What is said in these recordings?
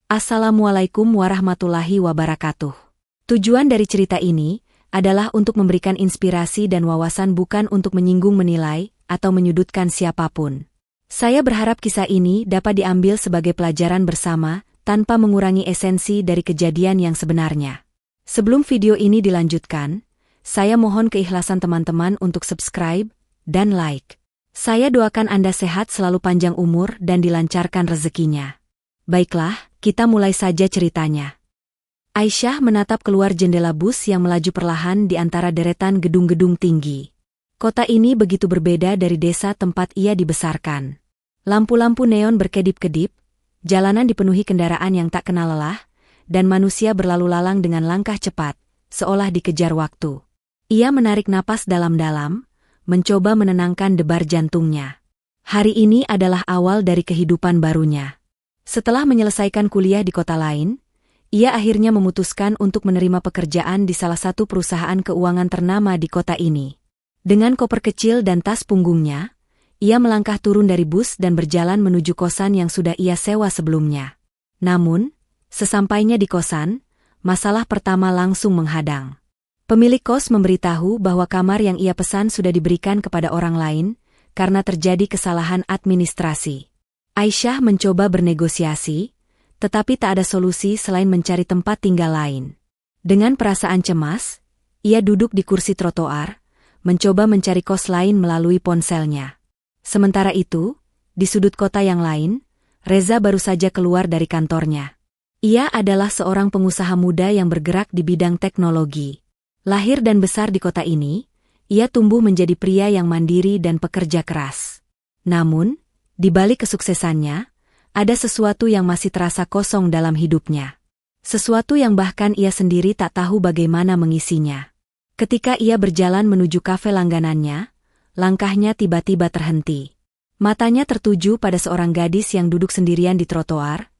Assalamualaikum warahmatullahi wabarakatuh. Tujuan dari cerita ini adalah untuk memberikan inspirasi dan wawasan, bukan untuk menyinggung, menilai, atau menyudutkan siapapun. Saya berharap kisah ini dapat diambil sebagai pelajaran bersama, tanpa mengurangi esensi dari kejadian yang sebenarnya. Sebelum video ini dilanjutkan, saya mohon keikhlasan teman-teman untuk subscribe dan like. Saya doakan Anda sehat selalu, panjang umur, dan dilancarkan rezekinya. Baiklah, kita mulai saja ceritanya. Aisyah menatap keluar jendela bus yang melaju perlahan di antara deretan gedung-gedung tinggi. Kota ini begitu berbeda dari desa tempat ia dibesarkan. Lampu-lampu neon berkedip-kedip, jalanan dipenuhi kendaraan yang tak kenal lelah, dan manusia berlalu lalang dengan langkah cepat, seolah dikejar waktu. Ia menarik napas dalam-dalam, mencoba menenangkan debar jantungnya. Hari ini adalah awal dari kehidupan barunya. Setelah menyelesaikan kuliah di kota lain, ia akhirnya memutuskan untuk menerima pekerjaan di salah satu perusahaan keuangan ternama di kota ini. Dengan koper kecil dan tas punggungnya, ia melangkah turun dari bus dan berjalan menuju kosan yang sudah ia sewa sebelumnya. Namun, sesampainya di kosan, masalah pertama langsung menghadang. Pemilik kos memberitahu bahwa kamar yang ia pesan sudah diberikan kepada orang lain karena terjadi kesalahan administrasi. Aisyah mencoba bernegosiasi, tetapi tak ada solusi selain mencari tempat tinggal lain. Dengan perasaan cemas, ia duduk di kursi trotoar, mencoba mencari kos lain melalui ponselnya. Sementara itu, di sudut kota yang lain, Reza baru saja keluar dari kantornya. Ia adalah seorang pengusaha muda yang bergerak di bidang teknologi. Lahir dan besar di kota ini, ia tumbuh menjadi pria yang mandiri dan pekerja keras. Namun, di balik kesuksesannya, ada sesuatu yang masih terasa kosong dalam hidupnya. Sesuatu yang bahkan ia sendiri tak tahu bagaimana mengisinya. Ketika ia berjalan menuju kafe langganannya, langkahnya tiba-tiba terhenti. Matanya tertuju pada seorang gadis yang duduk sendirian di trotoar,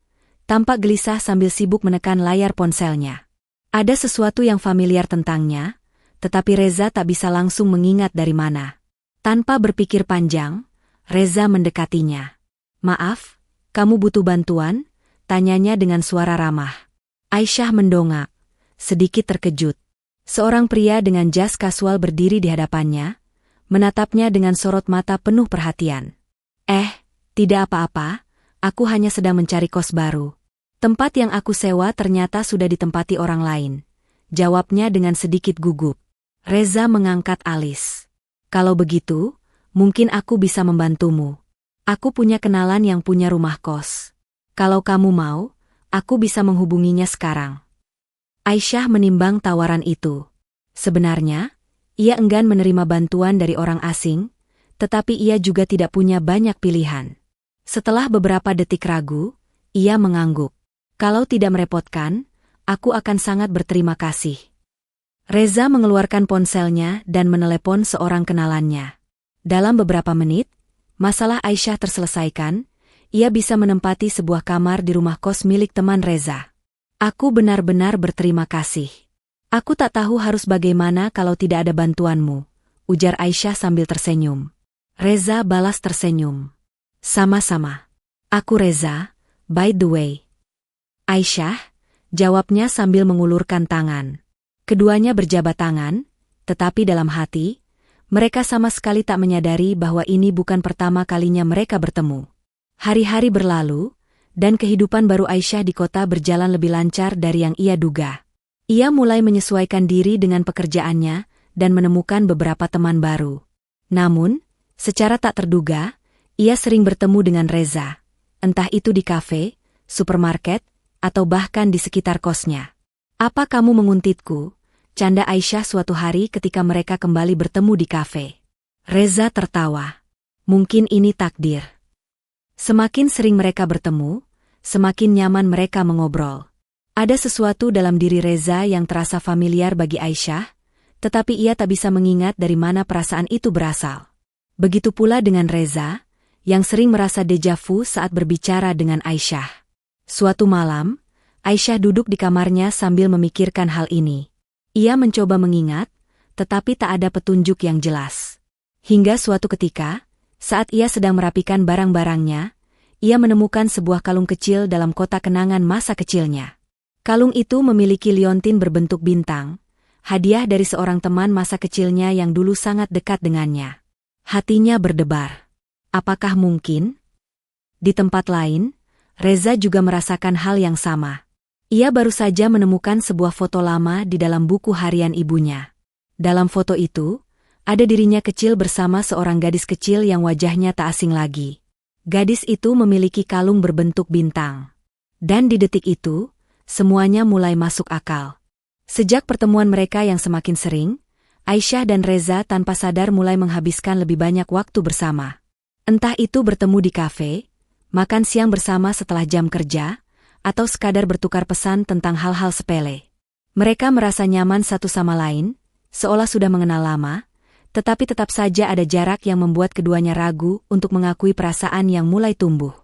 tampak gelisah sambil sibuk menekan layar ponselnya. Ada sesuatu yang familiar tentangnya, tetapi Reza tak bisa langsung mengingat dari mana. Tanpa berpikir panjang, Reza mendekatinya. "Maaf, kamu butuh bantuan?" tanyanya dengan suara ramah. Aisyah mendongak, sedikit terkejut. Seorang pria dengan jas kasual berdiri di hadapannya, menatapnya dengan sorot mata penuh perhatian. Tidak apa-apa, aku hanya sedang mencari kos baru. Tempat yang aku sewa ternyata sudah ditempati orang lain, jawabnya dengan sedikit gugup. Reza mengangkat alis. "Kalau begitu, mungkin aku bisa membantumu. Aku punya kenalan yang punya rumah kos. Kalau kamu mau, aku bisa menghubunginya sekarang." Aisyah menimbang tawaran itu. Sebenarnya, ia enggan menerima bantuan dari orang asing, tetapi ia juga tidak punya banyak pilihan. Setelah beberapa detik ragu, ia mengangguk. "Kalau tidak merepotkan, aku akan sangat berterima kasih." Reza mengeluarkan ponselnya dan menelepon seorang kenalannya. Dalam beberapa menit, masalah Aisyah terselesaikan, ia bisa menempati sebuah kamar di rumah kos milik teman Reza. "Aku benar-benar berterima kasih. Aku tak tahu harus bagaimana kalau tidak ada bantuanmu," ujar Aisyah sambil tersenyum. Reza balas tersenyum. "Sama-sama. Aku Reza, by the way." "Aisyah," jawabnya sambil mengulurkan tangan. Keduanya berjabat tangan, tetapi dalam hati, mereka sama sekali tak menyadari bahwa ini bukan pertama kalinya mereka bertemu. Hari-hari berlalu, dan kehidupan baru Aisyah di kota berjalan lebih lancar dari yang ia duga. Ia mulai menyesuaikan diri dengan pekerjaannya dan menemukan beberapa teman baru. Namun, secara tak terduga, ia sering bertemu dengan Reza, entah itu di kafe, supermarket, atau bahkan di sekitar kosnya. "Apa kamu menguntitku?" canda Aisyah suatu hari ketika mereka kembali bertemu di kafe. Reza tertawa. Mungkin ini takdir. Semakin sering mereka bertemu, semakin nyaman mereka mengobrol. Ada sesuatu dalam diri Reza yang terasa familiar bagi Aisyah, tetapi ia tak bisa mengingat dari mana perasaan itu berasal. Begitu pula dengan Reza, yang sering merasa deja vu saat berbicara dengan Aisyah. Suatu malam, Aisyah duduk di kamarnya sambil memikirkan hal ini. Ia mencoba mengingat, tetapi tak ada petunjuk yang jelas. Hingga suatu ketika, saat ia sedang merapikan barang-barangnya, ia menemukan sebuah kalung kecil dalam kotak kenangan masa kecilnya. Kalung itu memiliki liontin berbentuk bintang, hadiah dari seorang teman masa kecilnya yang dulu sangat dekat dengannya. Hatinya berdebar. Apakah mungkin? Di tempat lain, Reza juga merasakan hal yang sama. Ia baru saja menemukan sebuah foto lama di dalam buku harian ibunya. Dalam foto itu, ada dirinya kecil bersama seorang gadis kecil yang wajahnya tak asing lagi. Gadis itu memiliki kalung berbentuk bintang. Dan di detik itu, semuanya mulai masuk akal. Sejak pertemuan mereka yang semakin sering, Aisyah dan Reza tanpa sadar mulai menghabiskan lebih banyak waktu bersama. Entah itu bertemu di kafe, makan siang bersama setelah jam kerja, atau sekadar bertukar pesan tentang hal-hal sepele. Mereka merasa nyaman satu sama lain, seolah sudah mengenal lama, tetapi tetap saja ada jarak yang membuat keduanya ragu untuk mengakui perasaan yang mulai tumbuh.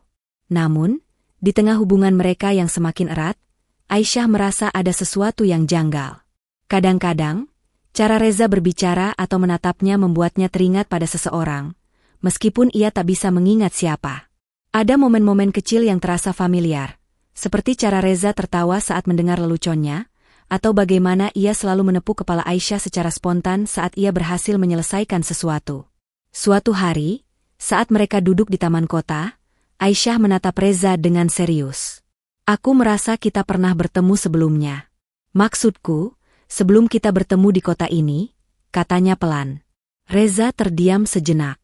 Namun, di tengah hubungan mereka yang semakin erat, Aisyah merasa ada sesuatu yang janggal. Kadang-kadang, cara Reza berbicara atau menatapnya membuatnya teringat pada seseorang, meskipun ia tak bisa mengingat siapa. Ada momen-momen kecil yang terasa familiar, seperti cara Reza tertawa saat mendengar leluconnya, atau bagaimana ia selalu menepuk kepala Aisyah secara spontan saat ia berhasil menyelesaikan sesuatu. Suatu hari, saat mereka duduk di taman kota, Aisyah menatap Reza dengan serius. Aku merasa kita pernah bertemu sebelumnya. Maksudku, sebelum kita bertemu di kota ini, katanya pelan. Reza terdiam sejenak.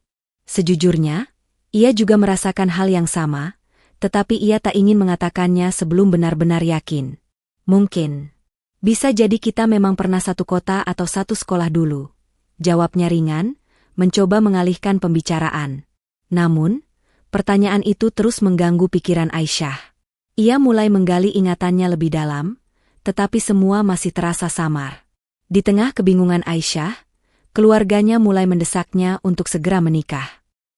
Sejujurnya, ia juga merasakan hal yang sama, tetapi ia tak ingin mengatakannya sebelum benar-benar yakin. Mungkin. Bisa jadi kita memang pernah satu kota atau satu sekolah dulu. Jawabnya ringan, mencoba mengalihkan pembicaraan. Namun, pertanyaan itu terus mengganggu pikiran Aisyah. Ia mulai menggali ingatannya lebih dalam, tetapi semua masih terasa samar. Di tengah kebingungan Aisyah, keluarganya mulai mendesaknya untuk segera menikah.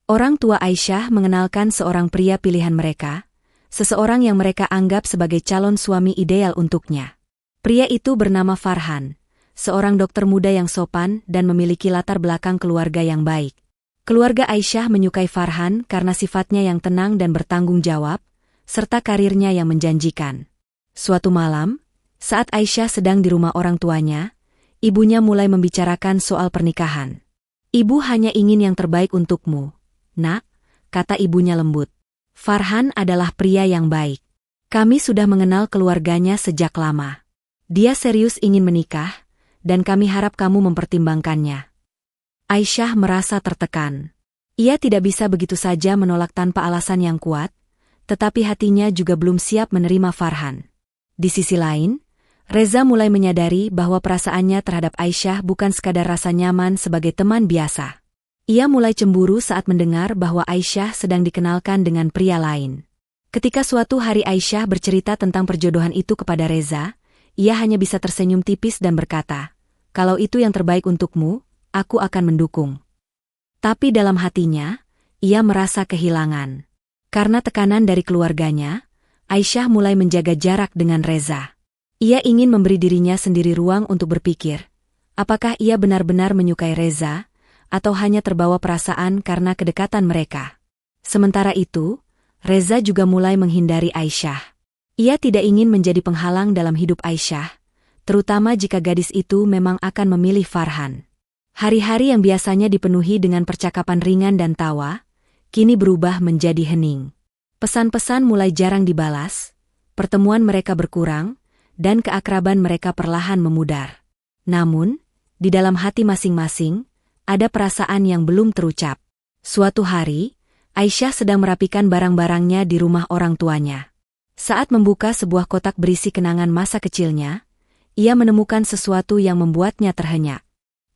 Orang tua Aisyah mengenalkan seorang pria pilihan mereka, seseorang yang mereka anggap sebagai calon suami ideal untuknya. Pria itu bernama Farhan, seorang dokter muda yang sopan dan memiliki latar belakang keluarga yang baik. Keluarga Aisyah menyukai Farhan karena sifatnya yang tenang dan bertanggung jawab, serta karirnya yang menjanjikan. Suatu malam, saat Aisyah sedang di rumah orang tuanya, ibunya mulai membicarakan soal pernikahan. Ibu hanya ingin yang terbaik untukmu, Nak, kata ibunya lembut. Farhan adalah pria yang baik. Kami sudah mengenal keluarganya sejak lama. Dia serius ingin menikah, dan kami harap kamu mempertimbangkannya. Aisyah merasa tertekan. Ia tidak bisa begitu saja menolak tanpa alasan yang kuat, tetapi hatinya juga belum siap menerima Farhan. Di sisi lain, Reza mulai menyadari bahwa perasaannya terhadap Aisyah bukan sekadar rasa nyaman sebagai teman biasa. Ia mulai cemburu saat mendengar bahwa Aisyah sedang dikenalkan dengan pria lain. Ketika suatu hari Aisyah bercerita tentang perjodohan itu kepada Reza, ia hanya bisa tersenyum tipis dan berkata, "Kalau itu yang terbaik untukmu, aku akan mendukung." Tapi dalam hatinya, ia merasa kehilangan. Karena tekanan dari keluarganya, Aisyah mulai menjaga jarak dengan Reza. Ia ingin memberi dirinya sendiri ruang untuk berpikir, apakah ia benar-benar menyukai Reza, atau hanya terbawa perasaan karena kedekatan mereka. Sementara itu, Reza juga mulai menghindari Aisyah. Ia tidak ingin menjadi penghalang dalam hidup Aisyah, terutama jika gadis itu memang akan memilih Farhan. Hari-hari yang biasanya dipenuhi dengan percakapan ringan dan tawa, kini berubah menjadi hening. Pesan-pesan mulai jarang dibalas, pertemuan mereka berkurang, dan keakraban mereka perlahan memudar. Namun, di dalam hati masing-masing, ada perasaan yang belum terucap. Suatu hari, Aisyah sedang merapikan barang-barangnya di rumah orang tuanya. Saat membuka sebuah kotak berisi kenangan masa kecilnya, ia menemukan sesuatu yang membuatnya terhenyak.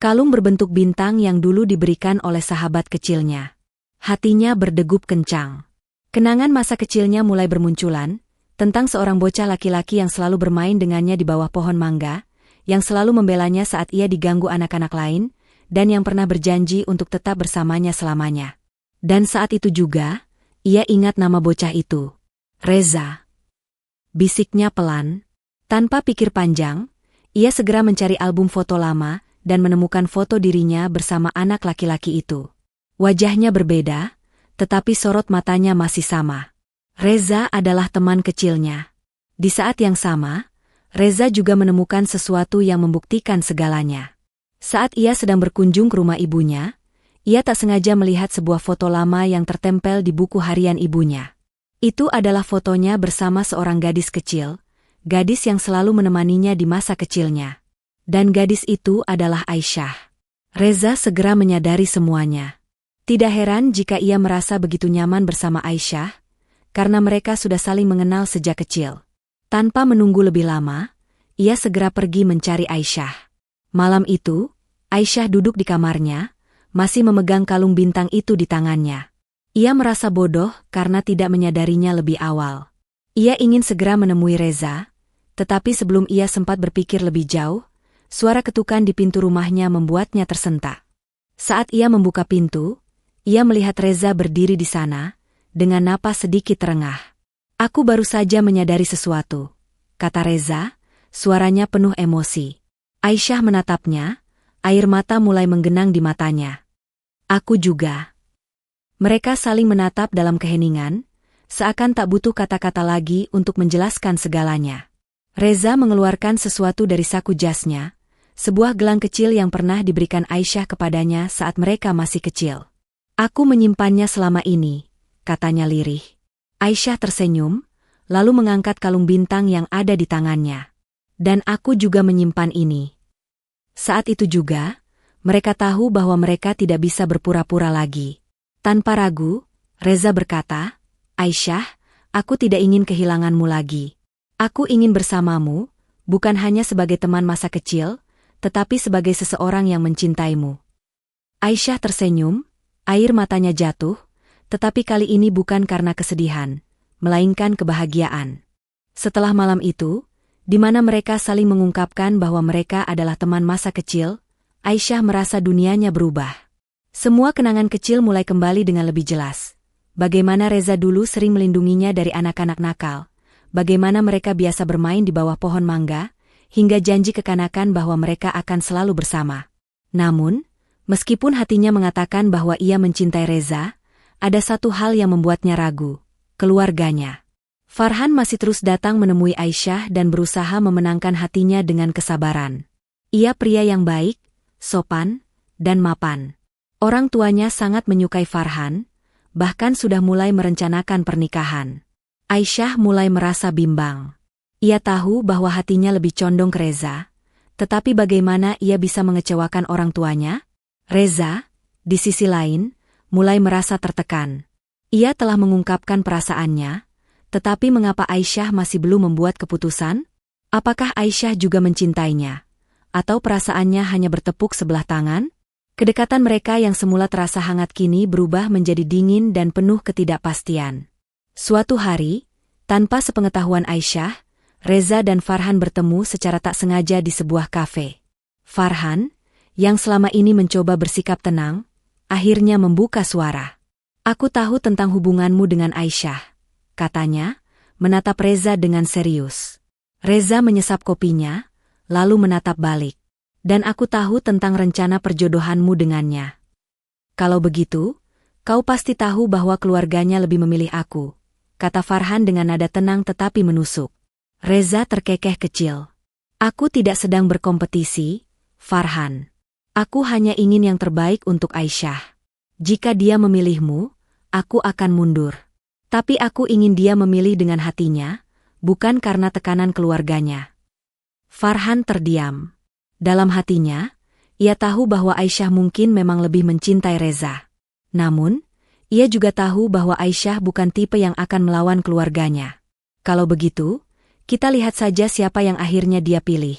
Kalung berbentuk bintang yang dulu diberikan oleh sahabat kecilnya. Hatinya berdegup kencang. Kenangan masa kecilnya mulai bermunculan, tentang seorang bocah laki-laki yang selalu bermain dengannya di bawah pohon mangga, yang selalu membelanya saat ia diganggu anak-anak lain, dan yang pernah berjanji untuk tetap bersamanya selamanya. Dan saat itu juga, ia ingat nama bocah itu. Reza. Bisiknya pelan. Tanpa pikir panjang, ia segera mencari album foto lama, dan menemukan foto dirinya bersama anak laki-laki itu. Wajahnya berbeda, tetapi sorot matanya masih sama. Reza adalah teman kecilnya. Di saat yang sama, Reza juga menemukan sesuatu yang membuktikan segalanya. Saat ia sedang berkunjung ke rumah ibunya, ia tak sengaja melihat sebuah foto lama yang tertempel di buku harian ibunya. Itu adalah fotonya bersama seorang gadis kecil, gadis yang selalu menemaninya di masa kecilnya. Dan gadis itu adalah Aisyah. Reza segera menyadari semuanya. Tidak heran jika ia merasa begitu nyaman bersama Aisyah, karena mereka sudah saling mengenal sejak kecil. Tanpa menunggu lebih lama, ia segera pergi mencari Aisyah. Malam itu, Aisyah duduk di kamarnya, masih memegang kalung bintang itu di tangannya. Ia merasa bodoh karena tidak menyadarinya lebih awal. Ia ingin segera menemui Reza, tetapi sebelum ia sempat berpikir lebih jauh, suara ketukan di pintu rumahnya membuatnya tersentak. Saat ia membuka pintu, ia melihat Reza berdiri di sana, dengan napas sedikit terengah. "Aku baru saja menyadari sesuatu," kata Reza, suaranya penuh emosi. Aisyah menatapnya, air mata mulai menggenang di matanya. "Aku juga." Mereka saling menatap dalam keheningan, seakan tak butuh kata-kata lagi untuk menjelaskan segalanya. Reza mengeluarkan sesuatu dari saku jasnya, sebuah gelang kecil yang pernah diberikan Aisyah kepadanya saat mereka masih kecil. "Aku menyimpannya selama ini," katanya lirih. Aisyah tersenyum, lalu mengangkat kalung bintang yang ada di tangannya. "Dan aku juga menyimpan ini." Saat itu juga, mereka tahu bahwa mereka tidak bisa berpura-pura lagi. Tanpa ragu, Reza berkata, "Aisyah, aku tidak ingin kehilanganmu lagi. Aku ingin bersamamu, bukan hanya sebagai teman masa kecil, tetapi sebagai seseorang yang mencintaimu." Aisyah tersenyum, air matanya jatuh, tetapi kali ini bukan karena kesedihan, melainkan kebahagiaan. Setelah malam itu, di mana mereka saling mengungkapkan bahwa mereka adalah teman masa kecil, Aisyah merasa dunianya berubah. Semua kenangan kecil mulai kembali dengan lebih jelas. Bagaimana Reza dulu sering melindunginya dari anak-anak nakal, bagaimana mereka biasa bermain di bawah pohon mangga, hingga janji kekanakan bahwa mereka akan selalu bersama. Namun, meskipun hatinya mengatakan bahwa ia mencintai Reza, ada satu hal yang membuatnya ragu, keluarganya. Farhan masih terus datang menemui Aisyah dan berusaha memenangkan hatinya dengan kesabaran. Ia pria yang baik, sopan, dan mapan. Orang tuanya sangat menyukai Farhan, bahkan sudah mulai merencanakan pernikahan. Aisyah mulai merasa bimbang. Ia tahu bahwa hatinya lebih condong ke Reza, tetapi bagaimana ia bisa mengecewakan orang tuanya? Reza, di sisi lain, mulai merasa tertekan. Ia telah mengungkapkan perasaannya, tetapi mengapa Aisyah masih belum membuat keputusan? Apakah Aisyah juga mencintainya? Atau perasaannya hanya bertepuk sebelah tangan? Kedekatan mereka yang semula terasa hangat kini berubah menjadi dingin dan penuh ketidakpastian. Suatu hari, tanpa sepengetahuan Aisyah, Reza dan Farhan bertemu secara tak sengaja di sebuah kafe. Farhan, yang selama ini mencoba bersikap tenang, akhirnya membuka suara. "Aku tahu tentang hubunganmu dengan Aisyah," katanya, menatap Reza dengan serius. Reza menyesap kopinya, lalu menatap balik. "Dan aku tahu tentang rencana perjodohanmu dengannya. Kalau begitu, kau pasti tahu bahwa keluarganya lebih memilih aku," kata Farhan dengan nada tenang tetapi menusuk. Reza terkekeh kecil. "Aku tidak sedang berkompetisi, Farhan. Aku hanya ingin yang terbaik untuk Aisyah. Jika dia memilihmu, aku akan mundur. Tapi aku ingin dia memilih dengan hatinya, bukan karena tekanan keluarganya." Farhan terdiam. Dalam hatinya, ia tahu bahwa Aisyah mungkin memang lebih mencintai Reza. Namun, ia juga tahu bahwa Aisyah bukan tipe yang akan melawan keluarganya. "Kalau begitu, kita lihat saja siapa yang akhirnya dia pilih,"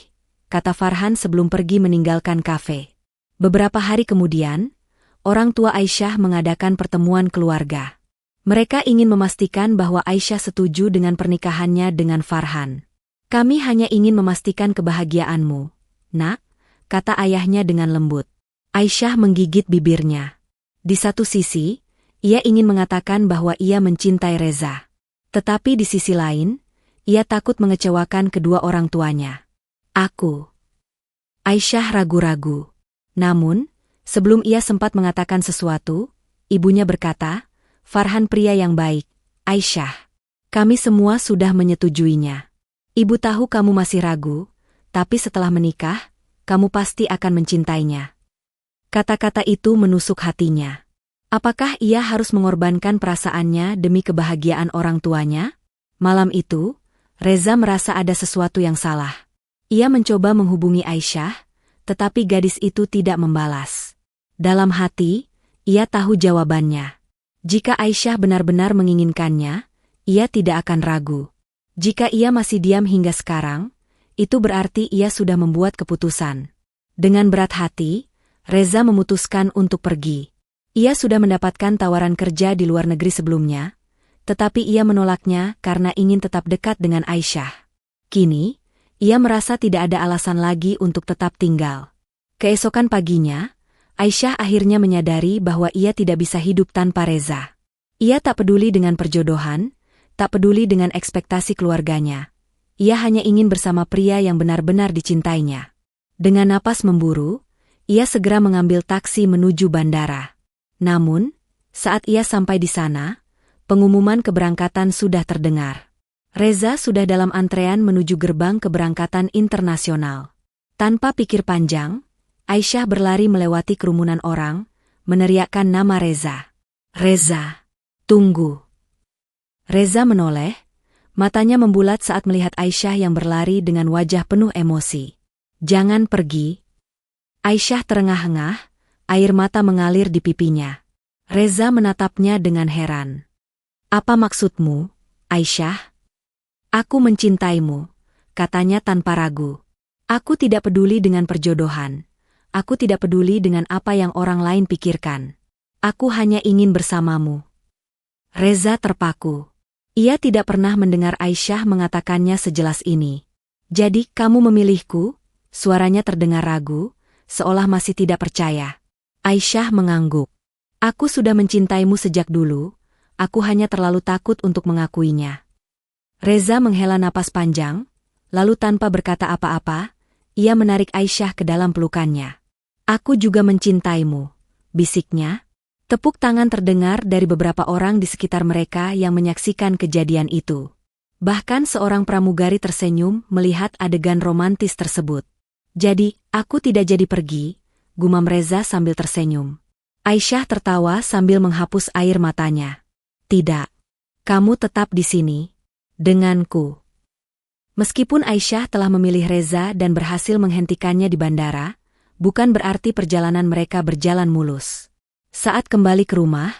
kata Farhan sebelum pergi meninggalkan kafe. Beberapa hari kemudian, orang tua Aisyah mengadakan pertemuan keluarga. Mereka ingin memastikan bahwa Aisyah setuju dengan pernikahannya dengan Farhan. "Kami hanya ingin memastikan kebahagiaanmu, Nak," kata ayahnya dengan lembut. Aisyah menggigit bibirnya. Di satu sisi, ia ingin mengatakan bahwa ia mencintai Reza. Tetapi di sisi lain, ia takut mengecewakan kedua orang tuanya. Aisyah ragu-ragu. Namun, sebelum ia sempat mengatakan sesuatu, ibunya berkata, "Farhan pria yang baik, Aisyah. Kami semua sudah menyetujuinya. Ibu tahu kamu masih ragu, tapi setelah menikah, kamu pasti akan mencintainya. Kata-kata itu menusuk hatinya. Apakah ia harus mengorbankan perasaannya demi kebahagiaan orang tuanya? Malam itu, Reza merasa ada sesuatu yang salah. Ia mencoba menghubungi Aisyah, tetapi gadis itu tidak membalas. Dalam hati, ia tahu jawabannya. Jika Aisyah benar-benar menginginkannya, ia tidak akan ragu. Jika ia masih diam hingga sekarang, itu berarti ia sudah membuat keputusan. Dengan berat hati, Reza memutuskan untuk pergi. Ia sudah mendapatkan tawaran kerja di luar negeri sebelumnya, tetapi ia menolaknya karena ingin tetap dekat dengan Aisyah. Kini, ia merasa tidak ada alasan lagi untuk tetap tinggal. Keesokan paginya, Aisyah akhirnya menyadari bahwa ia tidak bisa hidup tanpa Reza. Ia tak peduli dengan perjodohan, tak peduli dengan ekspektasi keluarganya. Ia hanya ingin bersama pria yang benar-benar dicintainya. Dengan napas memburu, ia segera mengambil taksi menuju bandara. Namun, saat ia sampai di sana, pengumuman keberangkatan sudah terdengar. Reza sudah dalam antrean menuju gerbang keberangkatan internasional. Tanpa pikir panjang, Aisyah berlari melewati kerumunan orang, meneriakkan nama Reza. Reza, tunggu. Reza menoleh, matanya membulat saat melihat Aisyah yang berlari dengan wajah penuh emosi. Jangan pergi. Aisyah terengah-engah, air mata mengalir di pipinya. Reza menatapnya dengan heran. Apa maksudmu, Aisyah? Aku mencintaimu, katanya tanpa ragu. Aku tidak peduli dengan perjodohan. Aku tidak peduli dengan apa yang orang lain pikirkan. Aku hanya ingin bersamamu. Reza terpaku. Ia tidak pernah mendengar Aisyah mengatakannya sejelas ini. Jadi kamu memilihku? Suaranya terdengar ragu, seolah masih tidak percaya. Aisyah mengangguk. Aku sudah mencintaimu sejak dulu, aku hanya terlalu takut untuk mengakuinya. Reza menghela napas panjang, lalu tanpa berkata apa-apa, ia menarik Aisyah ke dalam pelukannya. Aku juga mencintaimu, bisiknya. Tepuk tangan terdengar dari beberapa orang di sekitar mereka yang menyaksikan kejadian itu. Bahkan seorang pramugari tersenyum melihat adegan romantis tersebut. Jadi, aku tidak jadi pergi, gumam Reza sambil tersenyum. Aisyah tertawa sambil menghapus air matanya. Tidak. Kamu tetap di sini. Denganku. Meskipun Aisyah telah memilih Reza dan berhasil menghentikannya di bandara, bukan berarti perjalanan mereka berjalan mulus. Saat kembali ke rumah,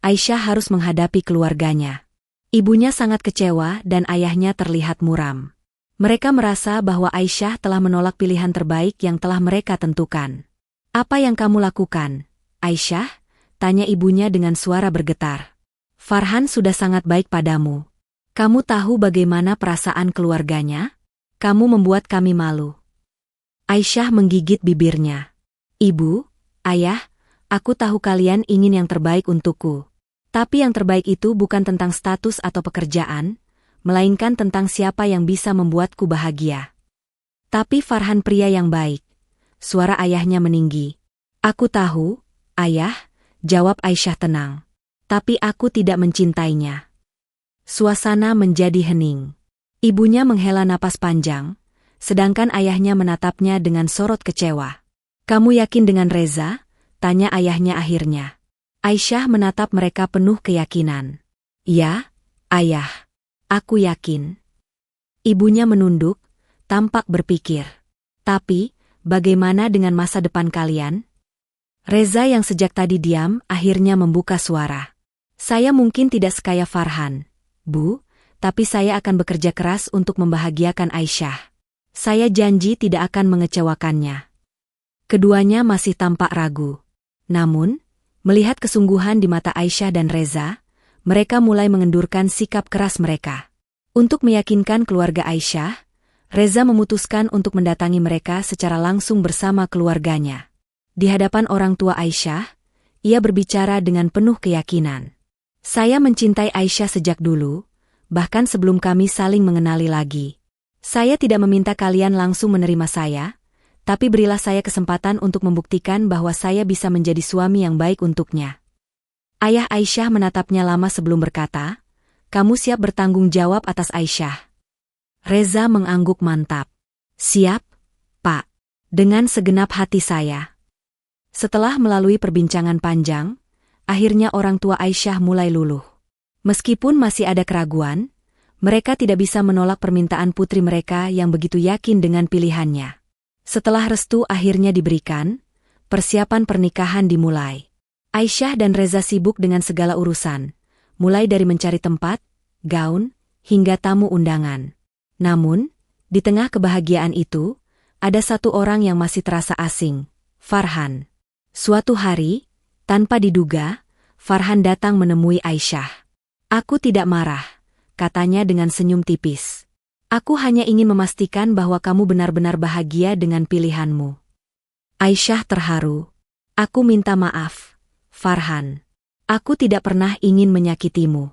Aisyah harus menghadapi keluarganya. Ibunya sangat kecewa dan ayahnya terlihat muram. Mereka merasa bahwa Aisyah telah menolak pilihan terbaik yang telah mereka tentukan. Apa yang kamu lakukan, Aisyah? Tanya ibunya dengan suara bergetar. Farhan sudah sangat baik padamu. Kamu tahu bagaimana perasaan keluarganya? Kamu membuat kami malu. Aisyah menggigit bibirnya. Ibu, ayah, aku tahu kalian ingin yang terbaik untukku. Tapi yang terbaik itu bukan tentang status atau pekerjaan, melainkan tentang siapa yang bisa membuatku bahagia. Tapi Farhan pria yang baik. Suara ayahnya meninggi. Aku tahu, ayah, jawab Aisyah tenang. Tapi aku tidak mencintainya. Suasana menjadi hening. Ibunya menghela napas panjang, sedangkan ayahnya menatapnya dengan sorot kecewa. Kamu yakin dengan Reza? Tanya ayahnya akhirnya. Aisyah menatap mereka penuh keyakinan. Ya, ayah. Aku yakin. Ibunya menunduk, tampak berpikir. Tapi, bagaimana dengan masa depan kalian? Reza yang sejak tadi diam akhirnya membuka suara. Saya mungkin tidak sekaya Farhan, Bu, tapi saya akan bekerja keras untuk membahagiakan Aisyah. Saya janji tidak akan mengecewakannya. Keduanya masih tampak ragu. Namun, melihat kesungguhan di mata Aisyah dan Reza, mereka mulai mengendurkan sikap keras mereka. Untuk meyakinkan keluarga Aisyah, Reza memutuskan untuk mendatangi mereka secara langsung bersama keluarganya. Di hadapan orang tua Aisyah, ia berbicara dengan penuh keyakinan. Saya mencintai Aisyah sejak dulu, bahkan sebelum kami saling mengenali lagi. Saya tidak meminta kalian langsung menerima saya, tapi berilah saya kesempatan untuk membuktikan bahwa saya bisa menjadi suami yang baik untuknya. Ayah Aisyah menatapnya lama sebelum berkata, kamu siap bertanggung jawab atas Aisyah? Reza mengangguk mantap. Siap, Pak. Dengan segenap hati saya. Setelah melalui perbincangan panjang, akhirnya orang tua Aisyah mulai luluh. Meskipun masih ada keraguan, mereka tidak bisa menolak permintaan putri mereka yang begitu yakin dengan pilihannya. Setelah restu akhirnya diberikan, persiapan pernikahan dimulai. Aisyah dan Reza sibuk dengan segala urusan, mulai dari mencari tempat, gaun, hingga tamu undangan. Namun, di tengah kebahagiaan itu, ada satu orang yang masih terasa asing, Farhan. Suatu hari, tanpa diduga, Farhan datang menemui Aisyah. Aku tidak marah, katanya dengan senyum tipis. Aku hanya ingin memastikan bahwa kamu benar-benar bahagia dengan pilihanmu. Aisyah terharu. Aku minta maaf, Farhan. Aku tidak pernah ingin menyakitimu.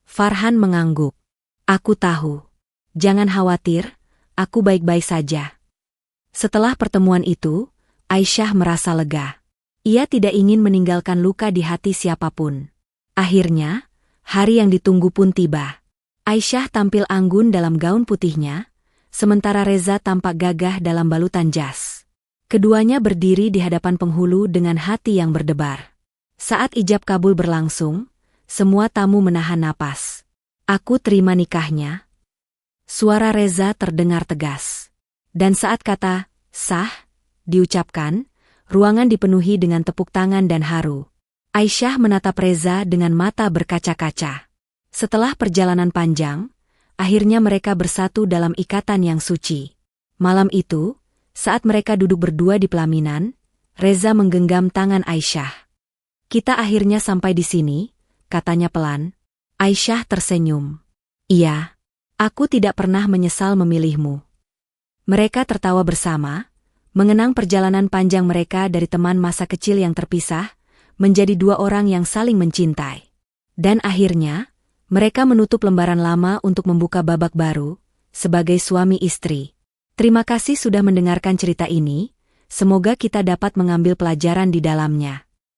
Farhan mengangguk. Aku tahu. Jangan khawatir, aku baik-baik saja. Setelah pertemuan itu, Aisyah merasa lega. Ia tidak ingin meninggalkan luka di hati siapapun. Akhirnya, hari yang ditunggu pun tiba. Aisyah tampil anggun dalam gaun putihnya, sementara Reza tampak gagah dalam balutan jas. Keduanya berdiri di hadapan penghulu dengan hati yang berdebar. Saat ijab kabul berlangsung, semua tamu menahan napas. Aku terima nikahnya. Suara Reza terdengar tegas. Dan saat kata, sah, diucapkan, ruangan dipenuhi dengan tepuk tangan dan haru. Aisyah menatap Reza dengan mata berkaca-kaca. Setelah perjalanan panjang, akhirnya mereka bersatu dalam ikatan yang suci. Malam itu, saat mereka duduk berdua di pelaminan, Reza menggenggam tangan Aisyah. Kita akhirnya sampai di sini, katanya pelan. Aisyah tersenyum. Iya, aku tidak pernah menyesal memilihmu. Mereka tertawa bersama, mengenang perjalanan panjang mereka dari teman masa kecil yang terpisah, menjadi dua orang yang saling mencintai. Dan akhirnya, mereka menutup lembaran lama untuk membuka babak baru, sebagai suami istri. Terima kasih sudah mendengarkan cerita ini, semoga kita dapat mengambil pelajaran di dalamnya.